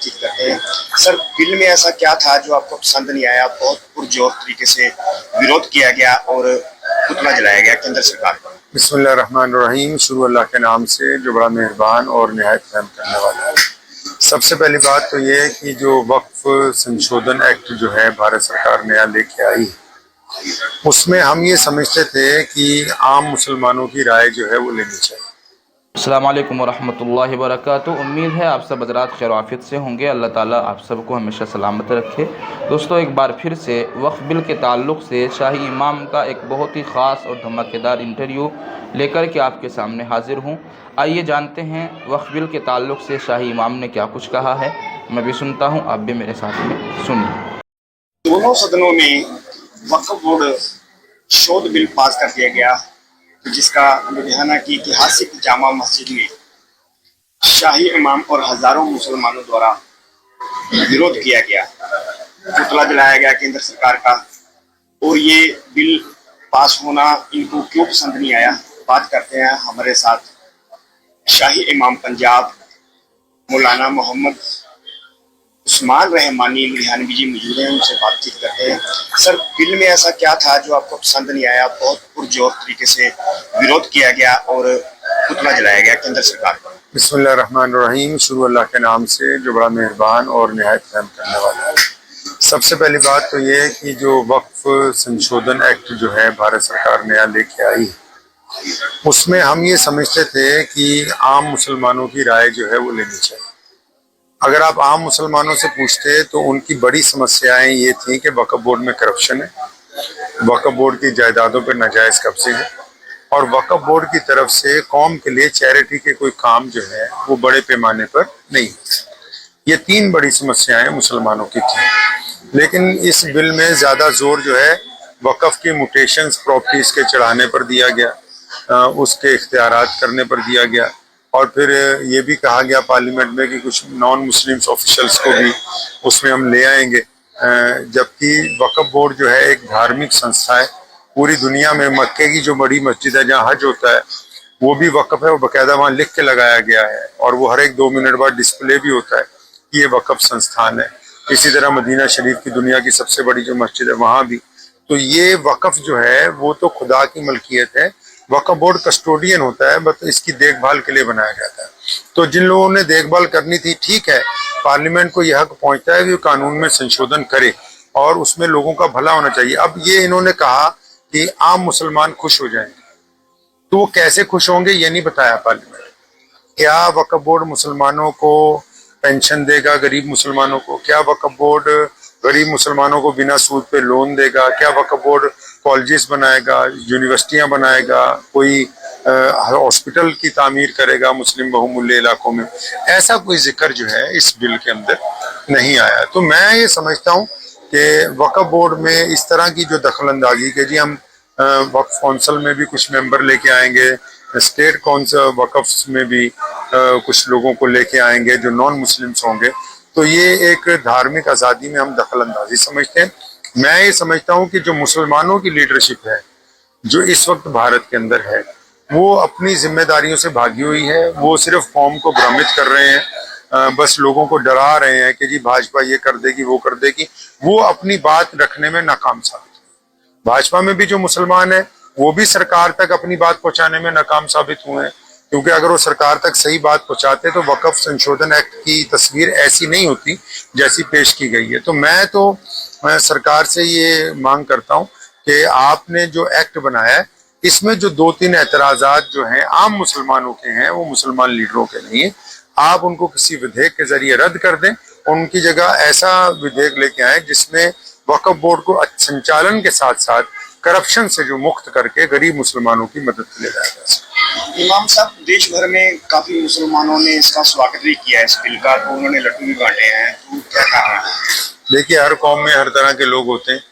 बातचीत करते हैं। सर, बिल में ऐसा क्या था जो आपको पसंद नहीं आया? बहुत पुरजोर तरीके से विरोध किया गया और पुतला जलाया गया केंद्र सरकार पर। बिस्मिल्लाहिर्रहमानिर्रहीम। शुरू अल्लाह के नाम से जो बड़ा मेहरबान और निहायत रहम करने वाला है। सबसे पहली बात तो ये है कि जो वक्फ संशोधन एक्ट जो है भारत सरकार नया लेके आई, उसमें हम ये समझते थे कि आम मुसलमानों की राय जो है वो लेनी चाहिए। अस्सलाम वालेकुम वरहमतुल्लाहि वबरकातुहू। उम्मीद है आप सब हज़रात खैर आफियत से होंगे। अल्लाह ताला आप सबको हमेशा सलामत रखे। दोस्तों, एक बार फिर से वक्फ बिल के ताल्लुक़ से शाही इमाम का एक बहुत ही ख़ास और धमाकेदार इंटरव्यू लेकर के आपके सामने हाजिर हूँ। आइए जानते हैं वक्फ बिल के ताल्लुक़ से शाही इमाम ने क्या कुछ कहा है। मैं भी सुनता हूँ, आप भी मेरे साथ में सुनिए। दोनों सदनों में वक्फ बोर्ड शोध बिल पास कर दिया गया, जिसका लुधियाना की ऐतिहासिक जामा मस्जिद में शाही इमाम और हजारों मुसलमानों द्वारा विरोध किया गया, पुतला जलाया गया केंद्र सरकार का। और ये बिल पास होना इनको क्यों पसंद नहीं आया, बात करते हैं। हमारे साथ शाही इमाम पंजाब मौलाना मोहम्मद उस्मान रहमानी लुधियानवी जी मौजूद हैं, उनसे बातचीत करते हैं। सर, बिल में ऐसा क्या था जो आपको पसंद नहीं आया? बहुत पुरजोर तरीके से विरोध किया गया और पुतला जलाया गया केंद्र सरकार पर। बिस्मिल्लाहिर्रहमानिर्रहीम। शुरू अल्लाह के नाम से जो बड़ा मेहरबान और निहायत रहम करने वाला है। सबसे पहली बात तो ये है कि जो वक्फ संशोधन एक्ट जो है भारत सरकार नया लेके आई, उसमें हम ये समझते थे कि आम मुसलमानों की राय जो है वो लेनी चाहिए। अगर आप आम मुसलमानों से पूछते तो उनकी बड़ी समस्याएं ये थी कि वक्फ बोर्ड में करप्शन है, वक्फ बोर्ड की जायदादों पर नाजायज कब्जे हैं और वक्फ बोर्ड की तरफ से कौम के लिए चैरिटी के कोई काम जो है वो बड़े पैमाने पर नहीं। ये तीन बड़ी समस्याएं मुसलमानों की थी। लेकिन इस बिल में ज्यादा जोर जो है वक्फ की म्यूटेशंस प्रॉपर्टीज के चढ़ाने पर दिया गया, उसके इख्तियारात करने पर दिया गया। और फिर ये भी कहा गया पार्लियामेंट में कि कुछ नॉन मुस्लिम्स ऑफिशियल्स को भी उसमें हम ले आएंगे, जबकि वक्फ बोर्ड जो है एक धार्मिक संस्था है। पूरी दुनिया में मक्के की जो बड़ी मस्जिद है जहाँ हज होता है वो भी वक्फ है, वो बाकायदा वहाँ लिख के लगाया गया है और वो हर एक 2 मिनट बाद डिस्प्ले भी होता है कि ये वक्फ संस्थान है। इसी तरह मदीना शरीफ की दुनिया की सबसे बड़ी जो मस्जिद है वहाँ भी। तो ये वक्फ जो है वो तो खुदा की मलकियत है, वक्फ बोर्ड कस्टोडियन होता है, बस इसकी देखभाल के लिए बनाया जाता है। तो जिन लोगों ने देखभाल करनी थी, ठीक है, पार्लियामेंट को यह हक पहुंचता है कि कानून में संशोधन करे और उसमें लोगों का भला होना चाहिए। अब ये इन्होंने कहा कि आम मुसलमान खुश हो जाएंगे, तो वो कैसे खुश होंगे ये नहीं बताया पार्लियामेंट। क्या वक्फ बोर्ड मुसलमानों को पेंशन देगा, गरीब मुसलमानों को? क्या वक्फ बोर्ड गरीब मुसलमानों को बिना सूद पे लोन देगा? क्या वक्फ बोर्ड कॉलेजेस बनाएगा, यूनिवर्सिटियां बनाएगा, कोई हॉस्पिटल की तामीर करेगा मुस्लिम बहुमूल्य इलाकों में? ऐसा कोई जिक्र जो है इस बिल के अंदर नहीं आया। तो मैं ये समझता हूँ कि वक्फ बोर्ड में इस तरह की जो दखल अंदाजी के जी हम वक्फ कौंसिल में भी कुछ मेंबर लेके आएंगे, स्टेट कौंसिल वक्फ में भी कुछ लोगों को लेके आएंगे जो नॉन मुस्लिम्स होंगे, तो ये एक धार्मिक आज़ादी में हम दखल अंदाजी समझते हैं। मैं ये समझता हूँ कि जो मुसलमानों की लीडरशिप है जो इस वक्त भारत के अंदर है, वो अपनी जिम्मेदारियों से भागी हुई है। वो सिर्फ कौम को भ्रमित कर रहे हैं, बस लोगों को डरा रहे हैं कि जी भाजपा ये कर देगी वो कर देगी। वो अपनी बात रखने में नाकाम साबित हुए। भाजपा में भी जो मुसलमान है वो भी सरकार तक अपनी बात पहुंचाने में नाकाम साबित हुए हैं, क्योंकि अगर वो सरकार तक सही बात पहुंचाते तो वक्फ संशोधन एक्ट की तस्वीर ऐसी नहीं होती जैसी पेश की गई है। तो मैं सरकार से ये मांग करता हूं कि आपने जो एक्ट बनाया है इसमें जो 2-3 एतराजात जो हैं आम मुसलमानों के हैं, वो मुसलमान लीडरों के नहीं है। आप उनको किसी विधेयक के जरिए रद्द कर दें, उनकी जगह ऐसा विधेयक लेके आए जिसमें वक्फ बोर्ड को संचालन के साथ साथ करप्शन से जो मुक्त करके गरीब मुसलमानों की मदद के लिए लाया जा सके। इमाम साहब, देश भर में काफी मुसलमानों ने इसका स्वागत भी किया है, इस बिल का, तो उन्होंने लड्डू भी बांटे हैं, तो क्या कारण है? देखिए, हर कौम में हर तरह के लोग होते हैं।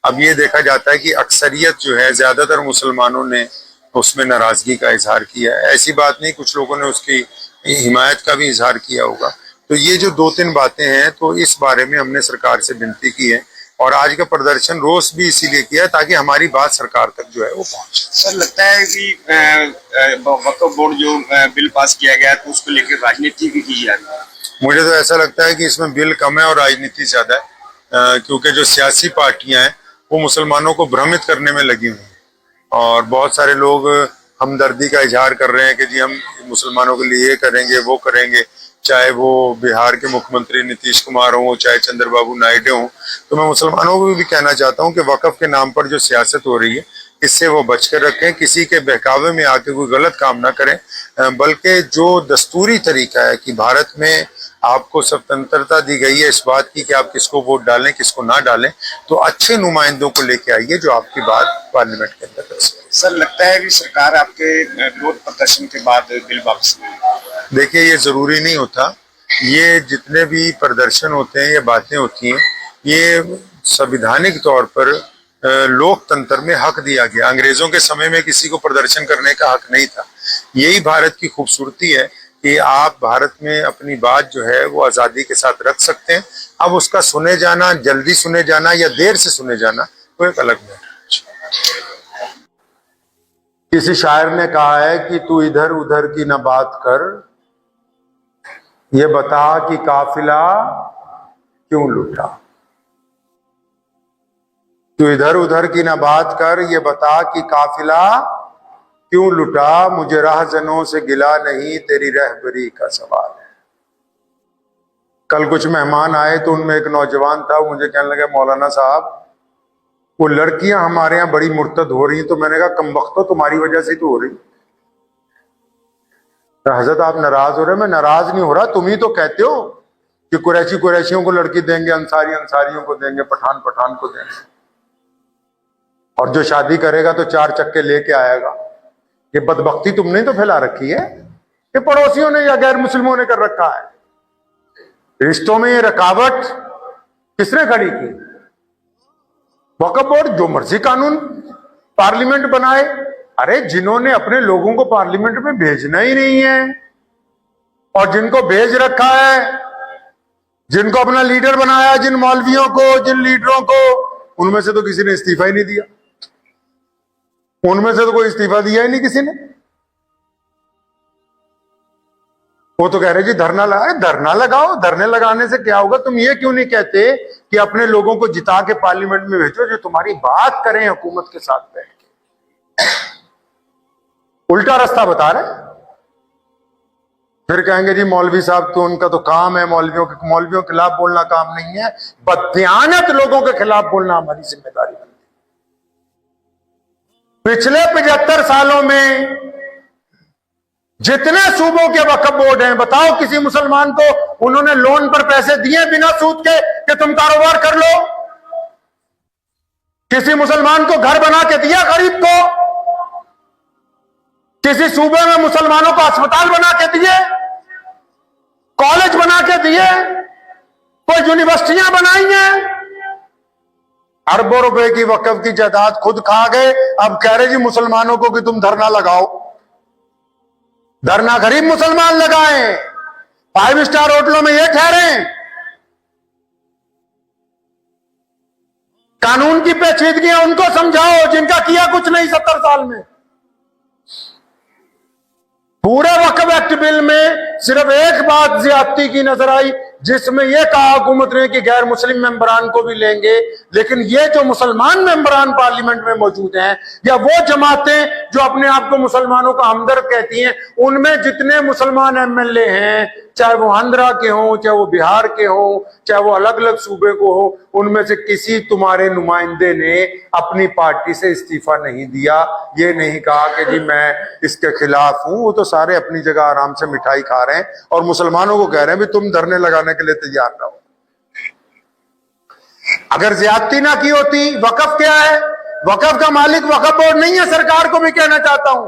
अब ये देखा जाता है कि अक्सरियत जो है, ज्यादातर मुसलमानों ने उसमें नाराजगी का इजहार किया है। ऐसी बात नहीं, कुछ लोगों ने उसकी हिमायत का भी इजहार किया होगा। तो ये जो 2-3 बातें हैं, तो इस बारे में हमने सरकार से विनती की है और आज का प्रदर्शन रोज भी इसीलिए किया है ताकि हमारी बात सरकार तक जो है वो पहुंचे। सर, लगता है कि वक्फ बोर्ड जो बिल पास किया गया है तो उसको लेकर राजनीति भी की जा रही है। मुझे तो ऐसा लगता है कि इसमें बिल कम है और राजनीति ज्यादा है, क्योंकि जो सियासी पार्टियां हैं वो मुसलमानों को भ्रमित करने में लगी हुई हैं और बहुत सारे लोग हमदर्दी का इजहार कर रहे हैं कि जी हम मुसलमानों के लिए ये करेंगे वो करेंगे, चाहे वो बिहार के मुख्यमंत्री नीतीश कुमार हों चाहे चंद्रबाबू नायडू हों। तो मैं मुसलमानों को भी कहना चाहता हूं कि वक्फ के नाम पर जो सियासत हो रही है इससे वो बच कर रखें, किसी के बहकावे में आके कोई गलत काम ना करें, बल्कि जो दस्तूरी तरीका है कि भारत में आपको स्वतंत्रता दी गई है इस बात की कि आप किसको वोट डालें किसको ना डालें, तो अच्छे नुमाइंदों को लेके आइए जो आपकी बात पार्लियामेंट के अंदर कर सके। सर, लगता है कि सरकार आपके विरोध प्रदर्शन के बाद बिल वापस लेगी? देखिए, ये जरूरी नहीं होता। ये जितने भी प्रदर्शन होते हैं, ये बातें होती हैं, ये संवैधानिक तौर पर लोकतंत्र में हक दिया गया। अंग्रेजों के समय में किसी को प्रदर्शन करने का हक नहीं था। यही भारत की खूबसूरती है कि आप भारत में अपनी बात जो है वो आजादी के साथ रख सकते हैं। अब उसका सुने जाना, जल्दी सुने जाना या देर से सुने जाना, वो एक अलग मैटर है। किसी शायर ने कहा है कि तू इधर उधर की न बात कर, ये बता कि काफिला क्यों लुटा। तू इधर उधर की न बात कर, ये बता कि काफिला क्यों लुटा। मुझे राहजनों से गिला नहीं, तेरी रहबरी का सवाल है। कल कुछ मेहमान आए तो उनमें एक नौजवान था, मुझे कहने लगा मौलाना साहब वो लड़कियां हमारे यहाँ बड़ी मुर्तद हो रही हैं। तो मैंने कहा कमबख्तो तुम्हारी वजह से तो हो रही। तो हजरत आप नाराज हो रहे? मैं नाराज नहीं हो रहा, तुम ही तो कहते हो कि कुरैशियों को लड़की देंगे, अंसारियों को देंगे, पठान को देंगे, और जो शादी करेगा तो 4 चक्के लेके आएगा। ये बदबख्ती तुमने तो फैला रखी है, ये पड़ोसियों ने या गैर मुस्लिमों ने कर रखा है। रिश्तों में ये रकावट किसने खड़ी की? वक्फ बोर्ड जो मर्जी कानून पार्लियामेंट बनाए। अरे जिन्होंने अपने लोगों को पार्लियामेंट में भेजना ही नहीं है और जिनको भेज रखा है, जिनको अपना लीडर बनाया, जिन मौलवियों को, जिन लीडरों को, उनमें से तो किसी ने इस्तीफा ही नहीं दिया। उनमें से तो कोई इस्तीफा दिया ही नहीं किसी ने। वो तो कह रहे जी धरना लगाए। धरना लगाओ, धरने लगाने से क्या होगा? तुम ये क्यों नहीं कहते कि अपने लोगों को जिता के पार्लियामेंट में भेजो जो तुम्हारी बात करें हुकूमत के साथ बैठ के। उल्टा रास्ता बता रहे। फिर कहेंगे जी मौलवी साहब तो उनका तो काम है, मौलवियों के खिलाफ बोलना काम नहीं है, बददियानत लोगों के खिलाफ बोलना हमारी जिम्मेदारी है। पिछले 75 सालों में जितने सूबों के वक्फ बोर्ड हैं, बताओ किसी मुसलमान को उन्होंने लोन पर पैसे दिए बिना सूद के कि तुम कारोबार कर लो? किसी मुसलमान को घर बना के दिया गरीब को? किसी सूबे में मुसलमानों को अस्पताल बना के दिए, कॉलेज बना के दिए, कोई यूनिवर्सिटियां बनाई हैं? अरबों रुपए की वक्फ की जायदाद खुद खा गए। अब कह रहे जी मुसलमानों को कि तुम धरना लगाओ। धरना गरीब मुसलमान लगाएं, 5 स्टार होटलों में ये ठहरें। कानून की पेचीदगियां उनको समझाओ जिनका किया कुछ नहीं 70 साल में। पूरे वक्फ एक्ट बिल में सिर्फ एक बात ज्यादती की नजर आई, जिसमें यह कहा हुकूमत ने कि गैर मुस्लिम मेंबरान को भी लेंगे, लेकिन ये जो मुसलमान मेंबरान पार्लियामेंट में मौजूद हैं या वो जमातें जो अपने आप को मुसलमानों का हमदर्द कहती हैं, उनमें जितने मुसलमान एमएलए हैं, चाहे वो आंध्रा के हों, चाहे वो बिहार के हों, चाहे वो अलग अलग सूबे को हो, उनमें से किसी तुम्हारे नुमाइंदे ने अपनी पार्टी से इस्तीफा नहीं दिया। ये नहीं कहा कि जी मैं इसके खिलाफ हूं। वो तो सारे अपनी जगह आराम से मिठाई खा रहे हैं और मुसलमानों को कह रहे हैं भी तुम धरने लगाने के लिए तैयार ना हो। अगर ज्यादती ना की होती, वक्फ क्या है? वक्फ का मालिक वक्फ बोर्ड नहीं है। सरकार को भी कहना चाहता हूं,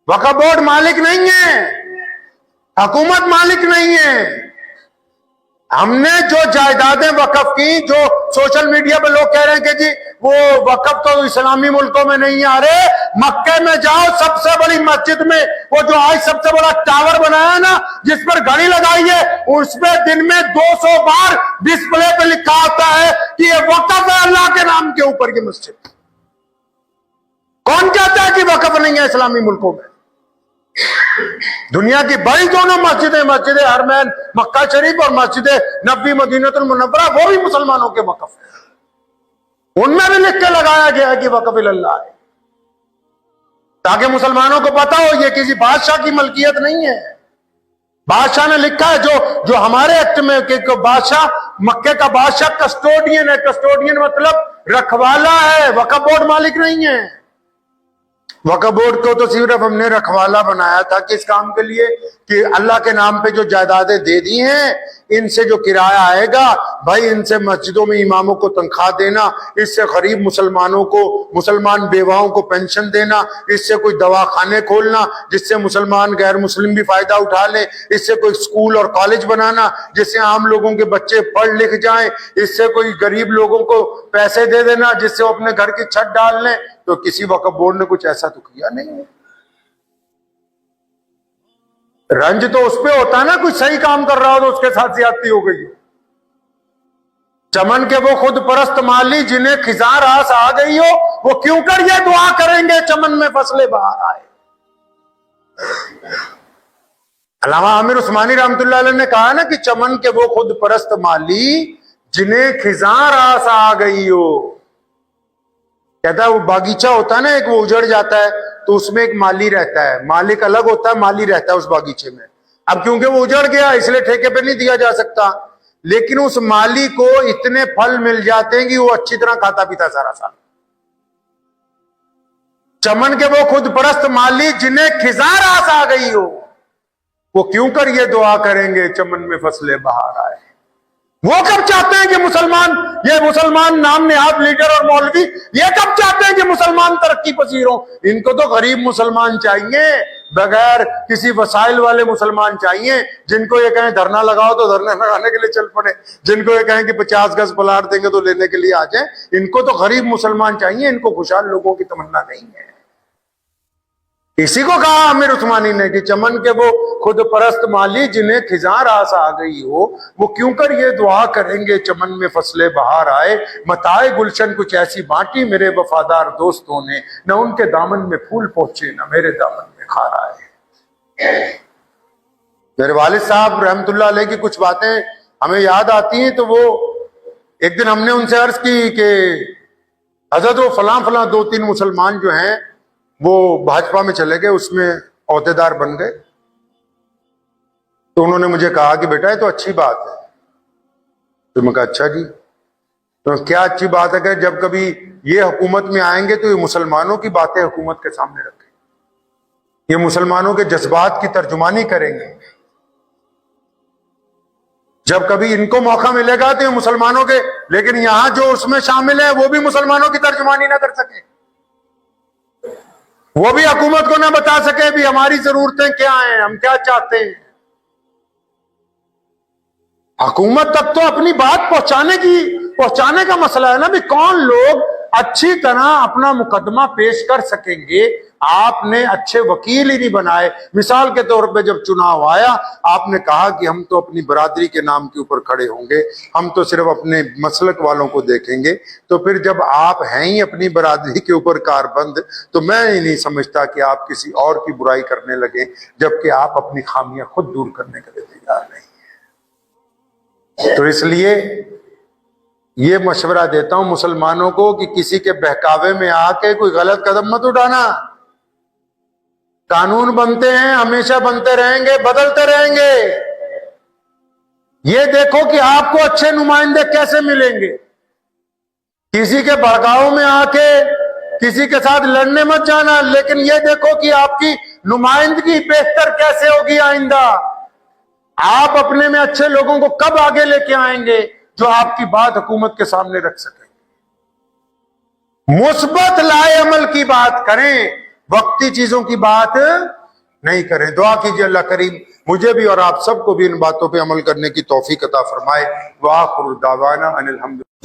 वक्फ बोर्ड मालिक नहीं है, हुकूमत मालिक नहीं है। हमने जो जायदादें वक्फ की, जो सोशल मीडिया पे लोग कह रहे हैं कि जी वो वक्फ तो इस्लामी मुल्कों में नहीं आ रहे, मक्के में जाओ, सबसे बड़ी मस्जिद में वो जो आज सबसे बड़ा टावर बनाया ना, जिस पर घड़ी लगाई है, उसमें दिन में 200 बार डिस्प्ले पे लिखा होता है कि ये वक्फ है अल्लाह के नाम के ऊपर की मस्जिद। कौन कहता है कि वक्फ नहीं है इस्लामी मुल्कों में? दुनिया की बड़ी दोनों मस्जिदें, मस्जिद हरमैन मक्का शरीफ और मस्जिद नबी मदीनतुल मुनव्वरा, वो भी मुसलमानों के वक्फ है। उनमें भी लिख के लगाया गया है कि वक्फ इल्लल्लाह है, ताकि मुसलमानों को पता हो ये किसी बादशाह की मलकियत नहीं है। बादशाह ने लिखा है, जो हमारे एक्ट में कि बादशाह, मक्के का बादशाह कस्टोडियन है। कस्टोडियन मतलब रखवाला है, वक्फ बोर्ड मालिक नहीं है। वक्फ बोर्ड को तो सिर्फ हमने रखवाला बनाया था किस काम के लिए, कि अल्लाह के नाम पे जो जायदादें दे दी हैं, इनसे जो किराया आएगा भाई, इनसे मस्जिदों में इमामों को तनख्वाह देना, इससे गरीब मुसलमानों को, मुसलमान बेवाओं को पेंशन देना, इससे कोई दवाखाने खोलना जिससे मुसलमान गैर मुस्लिम भी फायदा उठा लें, इससे कोई स्कूल और कॉलेज बनाना जिससे आम लोगों के बच्चे पढ़ लिख जाएं, इससे कोई गरीब लोगों को पैसे दे देना जिससे वो अपने घर की छत डाल लें। तो किसी वक्फ बोर्ड ने कुछ ऐसा तो किया नहीं है। रंज तो उस पे होता है ना, कुछ सही काम कर रहा हो तो उसके साथ ज्यादती हो गई। चमन के वो खुद परस्त माली जिन्हें खिजा रास आ गई हो, वो क्यों कर ये दुआ करेंगे चमन में फसलें बाहर आए। अल्लामा आमिर उस्मानी रहमतुल्लाह अलैह ने कहा ना कि चमन के वो खुद परस्त माली जिन्हें खिजा रास आ गई हो। कहता है वो बागीचा होता है ना एक, वो उजड़ जाता है तो उसमें एक माली रहता है, मालिक अलग होता है, माली रहता है उस बागीचे में। अब क्योंकि वो उजड़ गया इसलिए ठेके पे नहीं दिया जा सकता, लेकिन उस माली को इतने फल मिल जाते हैं कि वो अच्छी तरह खाता पीता सारा साल। चमन के वो खुद परस्त माली जिन्हें खिजा रास आ गई हो, वो क्यों कर ये दुआ करेंगे चमन में फसलें बाहर आए। वो कब चाहते हैं कि ये मुसलमान नाम नेहाद लीडर और मौलवी ये कब चाहते हैं कि मुसलमान तरक्की पसीर हो। इनको तो गरीब मुसलमान चाहिए, बगैर किसी वसाइल वाले मुसलमान चाहिए, जिनको ये कहें धरना लगाओ तो धरना लगाने के लिए चल पड़े, जिनको ये कहें कि 50 गज प्लाट देंगे तो लेने के लिए आ जाए। इनको तो गरीब मुसलमान चाहिए, इनको खुशहाल लोगों की तमन्ना नहीं है। इसी को कहा आमिर उस्मानी ने कि चमन के वो खुद परस्त माली जिन्हें खिजा रास आ गई हो, वो क्यों कर ये दुआ करेंगे चमन में फसलें बाहर आए। मताए गुलशन कुछ ऐसी बांटी मेरे वफादार दोस्तों ने, न उनके दामन में फूल पहुंचे न मेरे दामन में खार आए। मेरे वालिद साहब रहमतुल्लाह अलैह की कुछ बातें हमें याद आती हैं। तो वो एक दिन हमने उनसे अर्ज की कि हजरत वो फलां 2-3 मुसलमान जो हैं वो भाजपा में चले गए, उसमें औहदेदार बन गए। तो उन्होंने मुझे कहा कि बेटा ये तो अच्छी बात है। तो मैं कहा अच्छा जी, तो क्या अच्छी बात है कि जब कभी ये हुकूमत में आएंगे तो ये मुसलमानों की बातें हुकूमत के सामने रखें, ये मुसलमानों के जज्बात की तर्जुमानी करेंगे। जब कभी इनको मौका मिलेगा तो ये मुसलमानों के, लेकिन यहां जो उसमें शामिल है वो भी मुसलमानों की तर्जुमानी ना कर सके, वो भी हुकूमत को ना बता सके भी हमारी जरूरतें क्या हैं, हम क्या चाहते हैं। हुकूमत तक तो अपनी बात पहुंचाने का मसला है ना भी, कौन लोग अच्छी तरह अपना मुकदमा पेश कर सकेंगे। आपने अच्छे वकील ही नहीं बनाए। मिसाल के तौर पे जब चुनाव आया, आपने कहा कि हम तो अपनी बरादरी के नाम के ऊपर खड़े होंगे, हम तो सिर्फ अपने मसलक वालों को देखेंगे। तो फिर जब आप हैं ही अपनी बरादरी के ऊपर कारबंद, तो मैं ही नहीं समझता कि आप किसी और की बुराई करने लगे, जबकि आप अपनी खामियां खुद दूर करने के लिए तैयार नहीं है। तो इसलिए ये मशवरा देता हूं मुसलमानों को कि किसी के बहकावे में आके कोई गलत कदम मत उठाना। कानून बनते हैं, हमेशा बनते रहेंगे, बदलते रहेंगे। ये देखो कि आपको अच्छे नुमाइंदे कैसे मिलेंगे। किसी के भड़काव में आके किसी के साथ लड़ने मत जाना, लेकिन ये देखो कि आपकी नुमाइंदगी बेहतर कैसे होगी आइंदा। आप अपने में अच्छे लोगों को कब आगे लेके आएंगे जो आपकी बात हुकूमत के सामने रख सके। मुस्बत लाए अमल की बात करें, वक्ती चीजों की बात नहीं करें। दुआ कीजिए अल्लाह करीम मुझे भी और आप सबको भी इन बातों पे अमल करने की तौफीक अता फरमाए। व आखिरु दावाना अनिल हम्दुलिल्लाह।